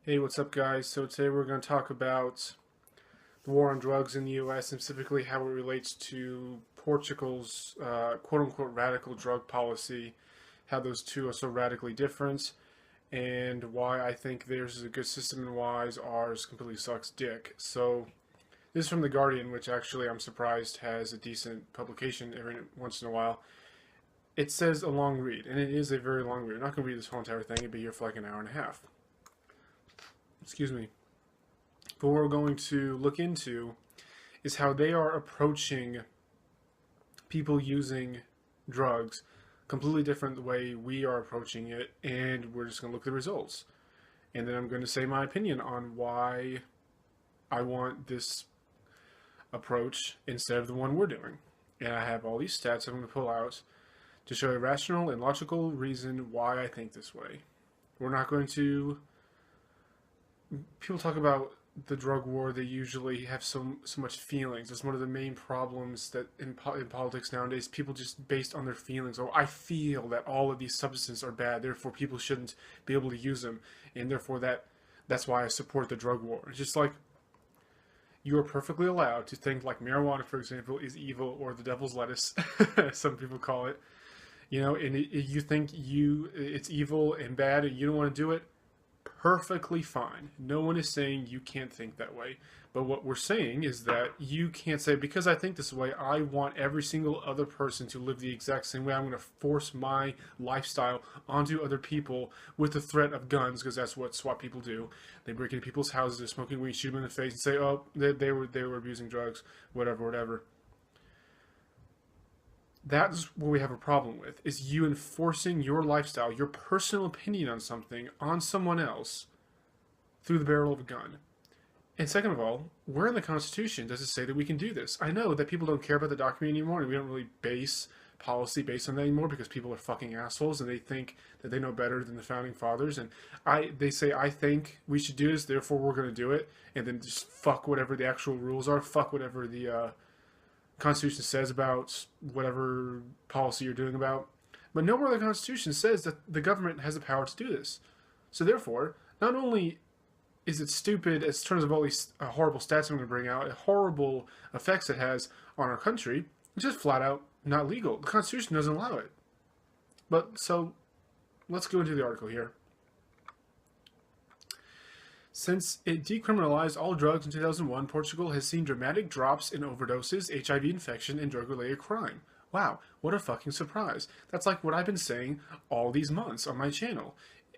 Hey, what's up, guys? So today we're going to talk about the war on drugs in the U.S. and specifically how it relates to Portugal's quote-unquote radical drug policy, how those two are so radically different, and why I think theirs is a good system and why ours completely sucks dick. So this is from The Guardian, which actually I'm surprised has a decent publication every once in a while. It says a long read, and it is a very long read. I'm not going to read this whole entire thing. It'd be here for like an hour and a half. Excuse me. But what we're going to look into is how they are approaching people using drugs completely different the way we are approaching it, and we're just going to look at the results. And then I'm going to say my opinion on why I want this approach instead of the one we're doing. And I have all these stats I'm going to pull out to show a rational and logical reason why I think this way. We're not going to... People talk about the drug war, they usually have so much feelings. It's one of the main problems that in politics nowadays, people just based on their feelings. Oh, I feel that all of these substances are bad, therefore people shouldn't be able to use them, and therefore that's why I support the drug war. It's just like, you are perfectly allowed to think like marijuana, for example, is evil, or the devil's lettuce, some people call it. You know, and you think it's evil and bad and you don't want to do it, perfectly fine. No one is saying you can't think that way. But what we're saying is that you can't say, because I think this way, I want every single other person to live the exact same way. I'm going to force my lifestyle onto other people with the threat of guns, because that's what SWAT people do. They break into people's houses, they're smoking weed, shoot them in the face, and say, oh, they were abusing drugs, whatever. That's what we have a problem with, is you enforcing your lifestyle, your personal opinion on something, on someone else through the barrel of a gun. And second of all, where in the Constitution does it say that we can do this? I know that people don't care about the document anymore, and we don't really base policy based on that anymore because people are fucking assholes and they think that they know better than the founding fathers. And they say, I think we should do this, therefore we're going to do it, and then just fuck whatever the actual rules are, fuck whatever the Constitution says about whatever policy you're doing about. But nowhere in the Constitution says that the government has the power to do this. So therefore, not only is it stupid in terms of all these horrible stats I'm going to bring out, horrible effects it has on our country, it's just flat out not legal. The Constitution doesn't allow it. But so, let's go into the article here. Since it decriminalized all drugs in 2001, Portugal has seen dramatic drops in overdoses, HIV infection, and drug-related crime. Wow, what a fucking surprise. That's like what I've been saying all these months on my channel.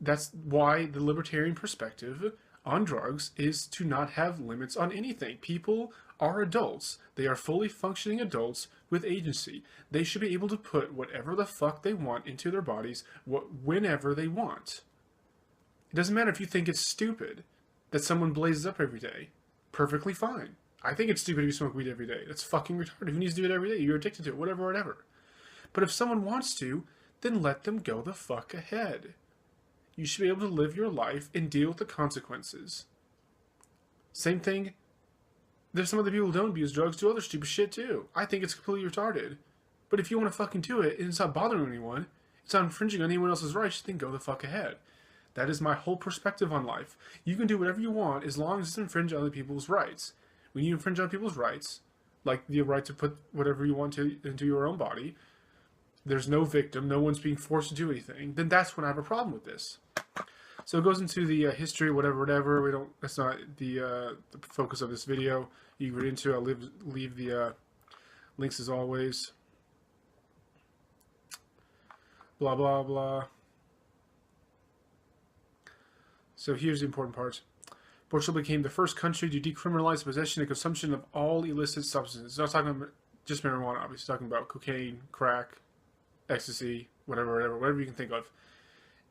That's why the libertarian perspective on drugs is to not have limits on anything. People are adults. They are fully functioning adults with agency. They should be able to put whatever the fuck they want into their bodies whenever they want. It doesn't matter if you think it's stupid that someone blazes up every day. Perfectly fine. I think it's stupid if you smoke weed every day. That's fucking retarded. Who needs to do it every day? You're addicted to it, whatever. But if someone wants to, then let them go the fuck ahead. You should be able to live your life and deal with the consequences. Same thing, there's some other people who don't abuse drugs, do other stupid shit too. I think it's completely retarded. But if you want to fucking do it, and it's not bothering anyone, it's not infringing on anyone else's rights, then go the fuck ahead. That is my whole perspective on life. You can do whatever you want as long as it's infringe on other people's rights. When you infringe on people's rights, like the right to put whatever you want into your own body, there's no victim, no one's being forced to do anything, then that's when I have a problem with this. So it goes into the history, whatever. We don't. That's not the focus of this video. You can read into it. I'll leave the links as always. Blah blah blah. So here's the important part. Portugal became the first country to decriminalize possession and consumption of all illicit substances. Not talking about just marijuana, obviously. Talking about cocaine, crack, ecstasy, whatever you can think of.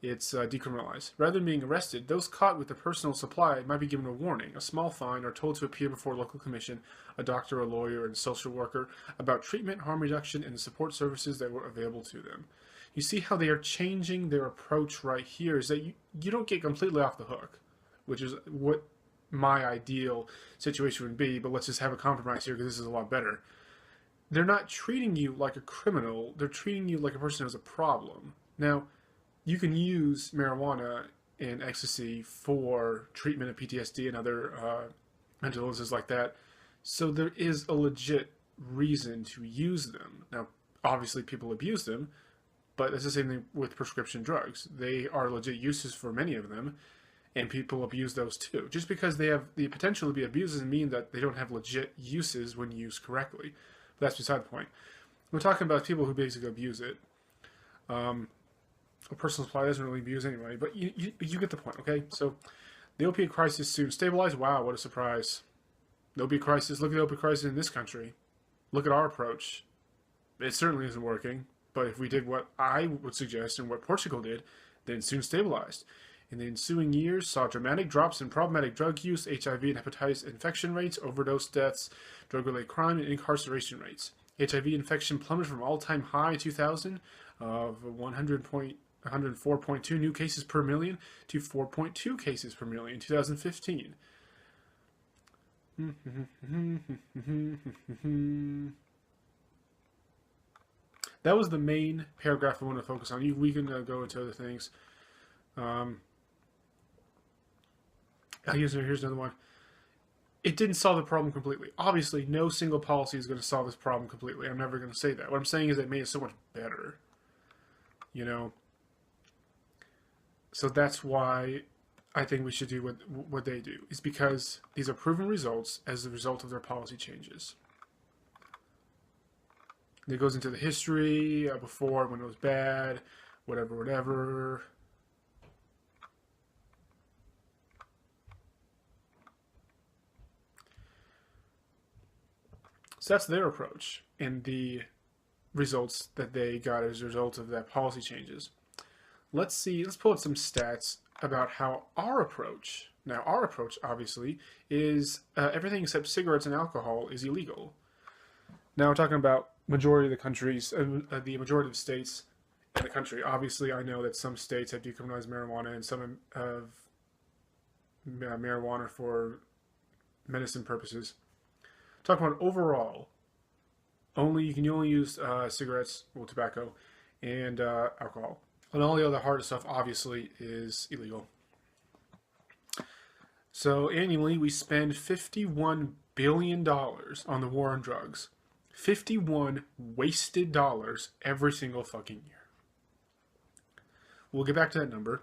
It's decriminalized. Rather than being arrested, those caught with the personal supply might be given a warning, a small fine, or told to appear before a local commission, a doctor, a lawyer, and social worker about treatment, harm reduction, and the support services that were available to them. You see how they are changing their approach right here, is that you don't get completely off the hook, which is what my ideal situation would be, but let's just have a compromise here because this is a lot better. They're not treating you like a criminal, they're treating you like a person who has a problem. Now, you can use marijuana and ecstasy for treatment of PTSD and other mental illnesses like that. So there is a legit reason to use them. Now, obviously, people abuse them, but it's the same thing with prescription drugs. They are legit uses for many of them, and people abuse those too. Just because they have the potential to be abused doesn't mean that they don't have legit uses when used correctly. But that's beside the point. We're talking about people who basically abuse it. A personal supply doesn't really abuse anyway, but you get the point, okay? So the opiate crisis soon stabilized. Wow, what a surprise. The opiate crisis, look at the opiate crisis in this country. Look at our approach. It certainly isn't working, but if we did what I would suggest and what Portugal did, then soon stabilized. In the ensuing years, saw dramatic drops in problematic drug use, HIV and hepatitis infection rates, overdose deaths, drug-related crime, and incarceration rates. HIV infection plummeted from all-time high in 2000 of 104.2 new cases per million to 4.2 cases per million in 2015. That was the main paragraph I want to focus on. We can go into other things. Here's another one. It didn't solve the problem completely. Obviously, no single policy is going to solve this problem completely. I'm never going to say that. What I'm saying is it made it so much better. You know? So that's why I think we should do what they do. Is because these are proven results as a result of their policy changes. And it goes into the history before, when it was bad, whatever. So that's their approach and the results that they got as a result of that policy changes. Let's pull out some stats about how our approach, now our approach obviously is everything except cigarettes and alcohol is illegal. Now we're talking about majority of the countries, the majority of states in the country. Obviously I know that some states have decriminalized marijuana and some have marijuana for medicine purposes. Talking about overall, you can only use cigarettes, tobacco, and alcohol. And all the other hard stuff, obviously, is illegal. So annually, we spend $51 billion on the war on drugs. 51 wasted dollars every single fucking year. We'll get back to that number.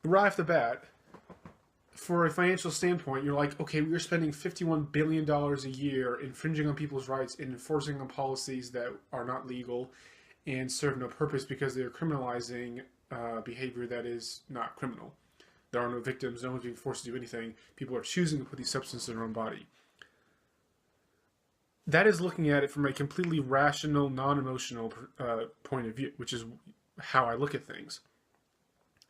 Right off the bat, for a financial standpoint, you're like, okay, we're spending $51 billion a year infringing on people's rights and enforcing on policies that are not legal and serve no purpose because they're criminalizing behavior that is not criminal. There are no victims, no one's being forced to do anything. People are choosing to put these substances in their own body. That is looking at it from a completely rational, non-emotional point of view, which is how I look at things.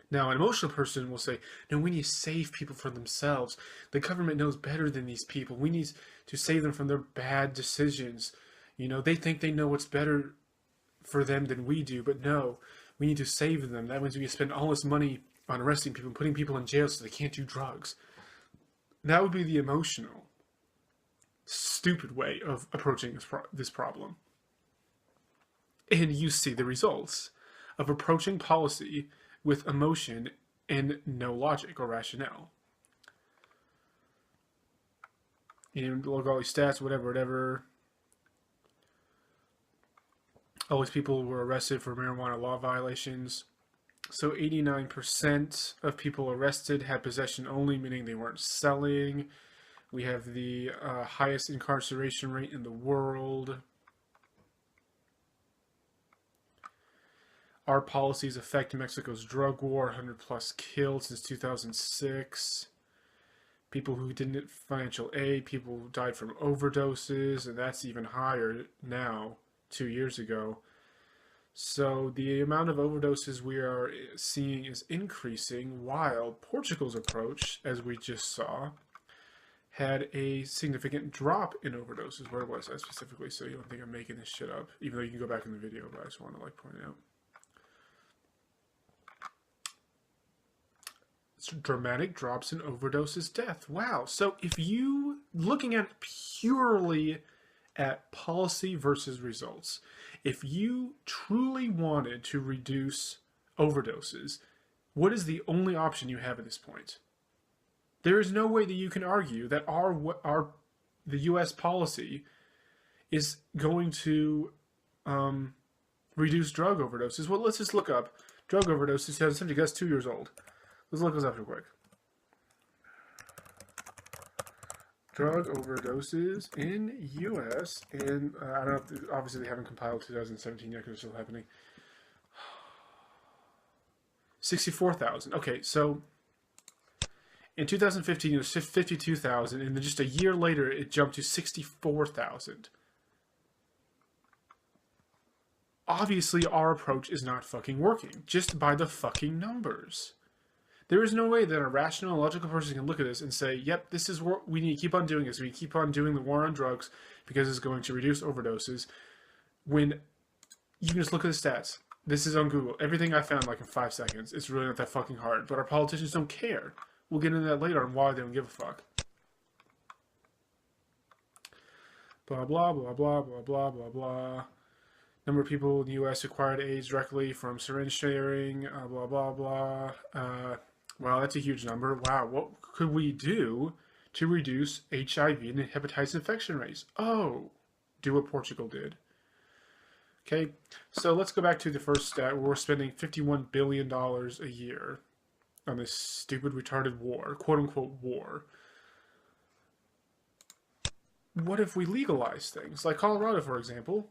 Now, an emotional person will say, no, we need to save people from themselves. The government knows better than these people. We need to save them from their bad decisions. You know, they think they know what's better for them than we do, but no, we need to save them. That means we spend all this money on arresting people and putting people in jail so they can't do drugs. That would be the emotional, stupid way of approaching this problem. And you see the results of approaching policy with emotion and no logic or rationale. You know, look at all these stats, whatever. Always people were arrested for marijuana law violations. So 89% of people arrested had possession only, meaning they weren't selling. We have the highest incarceration rate in the world. Our policies affect Mexico's drug war, 100 plus killed since 2006. People who didn't get financial aid, people who died from overdoses, and that's even higher now, 2 years ago. So the amount of overdoses we are seeing is increasing, while Portugal's approach, as we just saw, had a significant drop in overdoses. Where was I specifically? So you don't think I'm making this shit up, even though you can go back in the video, but I just want to point it out. Dramatic drops in overdoses death. Wow. So if you, looking at purely at policy versus results, if you truly wanted to reduce overdoses, What is the only option you have at this point? There is no way that you can argue that the U.S. policy is going to reduce drug overdoses. Well, let's just look up drug overdoses 2017. That's 2 years old. Let's look this up real quick. Drug overdoses in U.S. and I don't know. Obviously, they haven't compiled 2017 yet because it's still happening. 64,000. Okay, so in 2015 it was 52,000, and then just a year later it jumped to 64,000. Obviously, our approach is not fucking working, just by the fucking numbers. There is no way that a rational, logical person can look at this and say, yep, this is what we need to keep on doing this. We keep on doing the war on drugs because it's going to reduce overdoses. When you can just look at the stats. This is on Google. Everything I found like in 5 seconds. It's really not that fucking hard. But our politicians don't care. We'll get into that later on why they don't give a fuck. Blah, blah, blah, blah, blah, blah, blah, blah. Number of people in the U.S. acquired AIDS directly from syringe sharing. Blah, blah, blah. Well, that's a huge number. Wow, what could we do to reduce HIV and hepatitis infection rates? Oh, do what Portugal did. Okay, so let's go back to the first stat where we're spending $51 billion a year on this stupid, retarded war, quote-unquote war. What if we legalize things? Like Colorado, for example.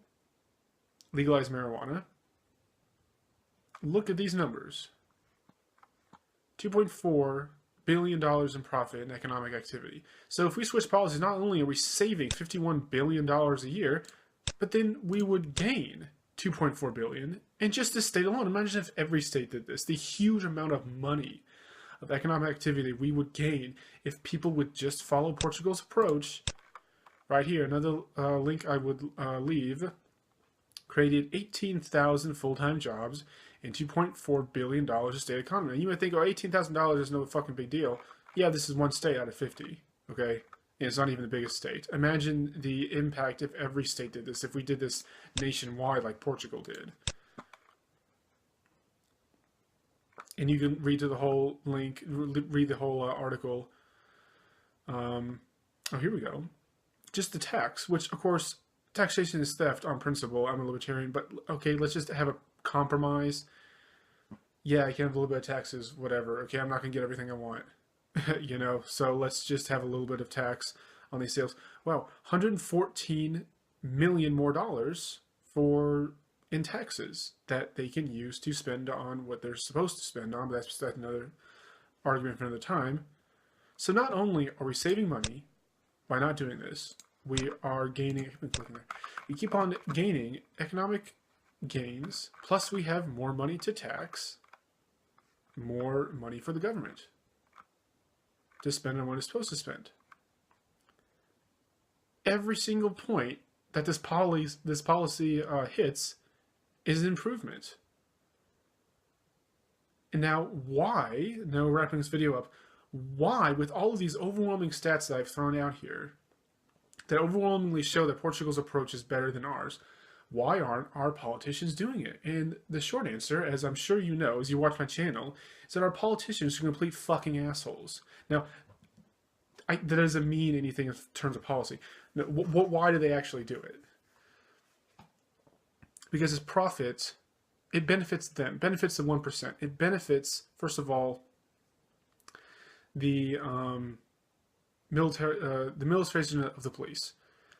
Legalize marijuana. Look at these numbers. $2.4 billion in profit and economic activity. So if we switch policies, not only are we saving $51 billion a year, but then we would gain $2.4 billion in just this state alone. Imagine if every state did this. The huge amount of money, of economic activity we would gain if people would just follow Portugal's approach. Right here, another link I would leave. Created 18,000 full-time jobs and $2.4 billion of state economy. And you might think, oh, $18,000 is no fucking big deal. Yeah, this is one state out of 50, okay? And it's not even the biggest state. Imagine the impact if every state did this, if we did this nationwide like Portugal did. And you can read to the whole link, read the whole article. Oh, here we go. Just the tax, which, of course, taxation is theft on principle. I'm a libertarian, but okay, let's just have a compromise. Yeah, I can have a little bit of taxes, whatever. Okay, I'm not going to get everything I want. You know, so let's just have a little bit of tax on these sales. Wow, $114 million more dollars in taxes that they can use to spend on what they're supposed to spend on, but that's another argument for another time. So not only are we saving money by not doing this, we are gaining, we keep on gaining economic gains, plus we have more money to tax, more money for the government to spend on what it's supposed to spend. Every single point that this policy hits is an improvement. And now why, now wrapping this video up, why, with all of these overwhelming stats that I've thrown out here, that overwhelmingly show that Portugal's approach is better than ours, why aren't our politicians doing it? And the short answer, as I'm sure you know, as you watch my channel, is that our politicians are complete fucking assholes. Now, that doesn't mean anything in terms of policy. No, why do they actually do it? Because it's profit. It benefits them, benefits the 1%. It benefits, first of all, the militarization of the police.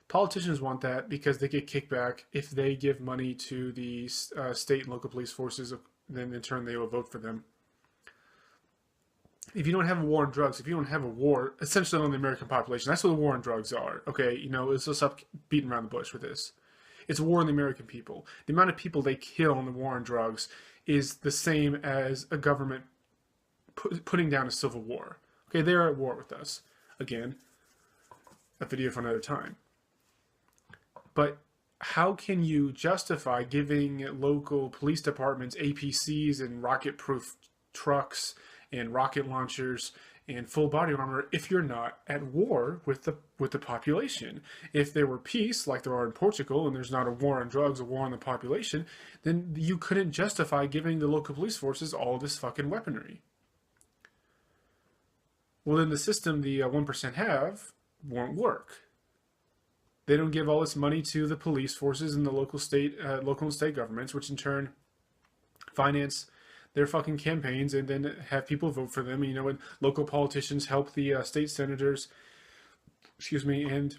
Politicians want that because they get kickback if they give money to the state and local police forces. Then in turn they will vote for them. If you don't have a war on drugs, if you don't have a war essentially on the American population, that's what the war on drugs are. Okay, you know, let's stop beating around the bush with this. It's a war on the American people. The amount of people they kill in the war on drugs is the same as a government putting down a civil war. Okay, they're at war with us. Again, a video for another time. But how can you justify giving local police departments APCs and rocket-proof trucks and rocket launchers and full body armor if you're not at war with the population. If there were peace, like there are in Portugal, and there's not a war on drugs, a war on the population, then you couldn't justify giving the local police forces all this fucking weaponry. Well, then the system the 1% have won't work. They don't give all this money to the police forces and the local and state governments, which in turn finance their fucking campaigns and then have people vote for them. You know, when local politicians help the state senators, and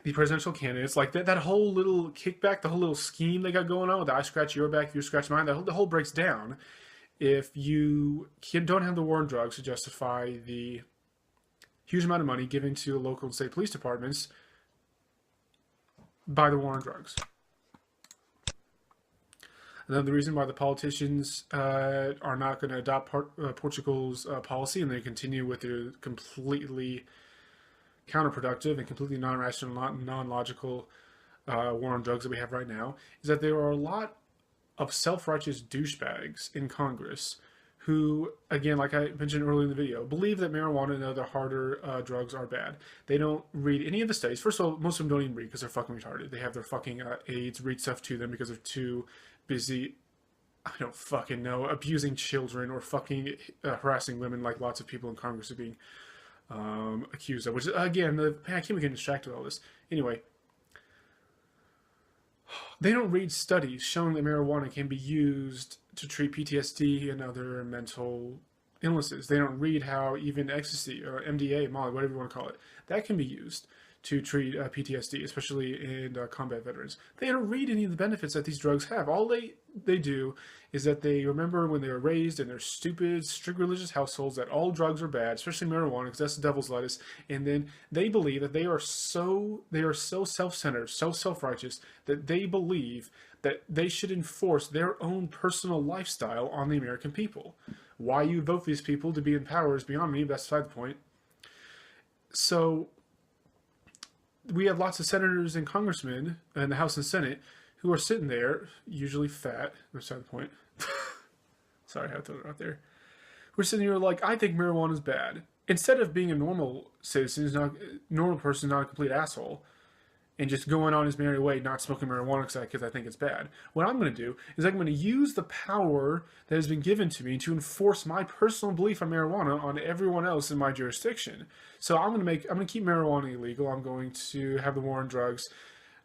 the presidential candidates, like that whole little kickback, the whole little scheme they got going on with the I scratch your back, you scratch mine, the whole breaks down if you don't have the war on drugs to justify the huge amount of money given to local and state police departments by the war on drugs. Another reason why the politicians are not going to adopt Portugal's policy, and they continue with their completely counterproductive and completely non-rational, non-logical war on drugs that we have right now, is that there are a lot of self-righteous douchebags in Congress who, again, like I mentioned earlier in the video, believe that marijuana and other harder drugs are bad. They don't read any of the studies. First of all, most of them don't even read because they're fucking retarded. They have their fucking aides read stuff to them because they're too busy, I don't fucking know, abusing children or fucking harassing women like lots of people in Congress are being accused of. Which, again, man, I keep getting distracted with all this. Anyway, they don't read studies showing that marijuana can be used to treat PTSD and other mental illnesses. They don't read how even ecstasy or MDA, Molly, whatever you want to call it, that can be used to treat PTSD, especially in combat veterans. They don't read any of the benefits that these drugs have. All they do is that they remember when they were raised in their stupid, strict religious households that all drugs are bad, especially marijuana, because that's the devil's lettuce. And then they believe that they are so self-centered, so self-righteous, that they believe that they should enforce their own personal lifestyle on the American people. Why you vote for these people to be in power is beyond me, but that's beside the point. So we have lots of senators and congressmen in the House and Senate who are sitting there, usually fat, beside the point. Sorry, I have to throw it out there. We're sitting here like, I think marijuana is bad. Instead of being a normal citizen, normal person, not a complete asshole, and just going on his merry way, not smoking marijuana because I think it's bad. What I'm going to do is I'm going to use the power that has been given to me to enforce my personal belief on marijuana on everyone else in my jurisdiction. So I'm going to keep marijuana illegal. I'm going to have the war on drugs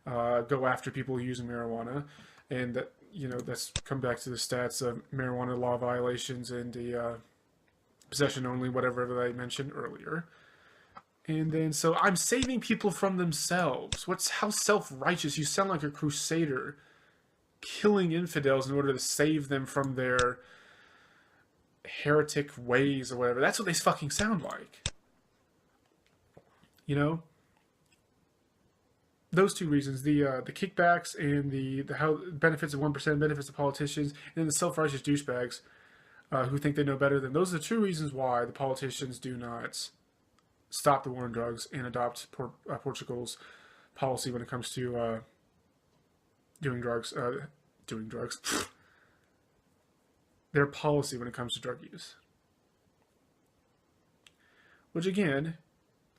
go after people using marijuana, and that, you know, that's come back to the stats of marijuana law violations and the possession only, whatever I mentioned earlier. And then, so I'm saving people from themselves. How self-righteous. You sound like a crusader killing infidels in order to save them from their heretic ways or whatever. That's what they fucking sound like. You know? Those two reasons, the kickbacks and the how benefits of 1%, benefits of politicians, and then the self-righteous douchebags who think they know better than. Those are the two reasons why the politicians do not stop the war on drugs and adopt Portugal's policy when it comes to doing drugs. Their policy when it comes to drug use. Which again,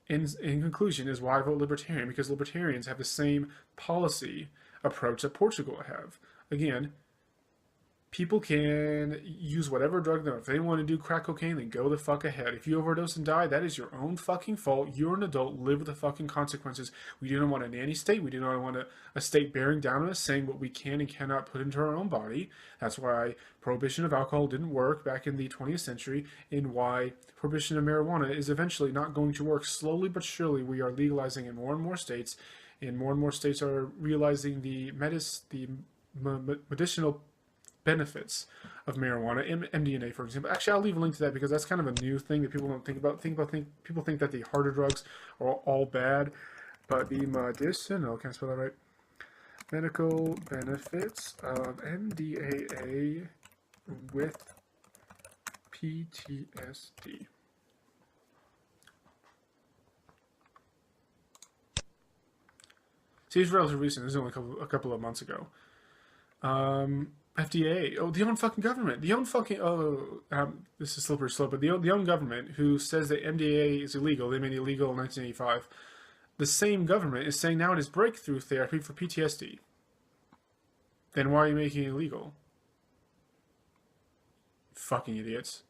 in conclusion, is why I vote Libertarian, because Libertarians have the same policy approach that Portugal have. Again, people can use whatever drug they want. If they want to do crack cocaine, then go the fuck ahead. If you overdose and die, that is your own fucking fault. You're an adult. Live with the fucking consequences. We do not want a nanny state. We do not want a state bearing down on us, saying what we can and cannot put into our own body. That's why prohibition of alcohol didn't work back in the 20th century, and why prohibition of marijuana is eventually not going to work. Slowly but surely, we are legalizing in more and more states, and more states are realizing the medicinal benefits of marijuana, MDMA, for example. Actually, I'll leave a link to that because that's kind of a new thing that people don't think about. People think that the harder drugs are all bad, but the medicinal, can I spell that right? Medical benefits of MDMA with PTSD. See, it's relatively recent. This is only a couple of months ago. FDA. Oh, the own fucking government. The own fucking. Oh, this is slippery slope, but the own government who says that MDA is illegal. They made it illegal in 1985. The same government is saying now it is breakthrough therapy for PTSD. Then why are you making it illegal? Fucking idiots.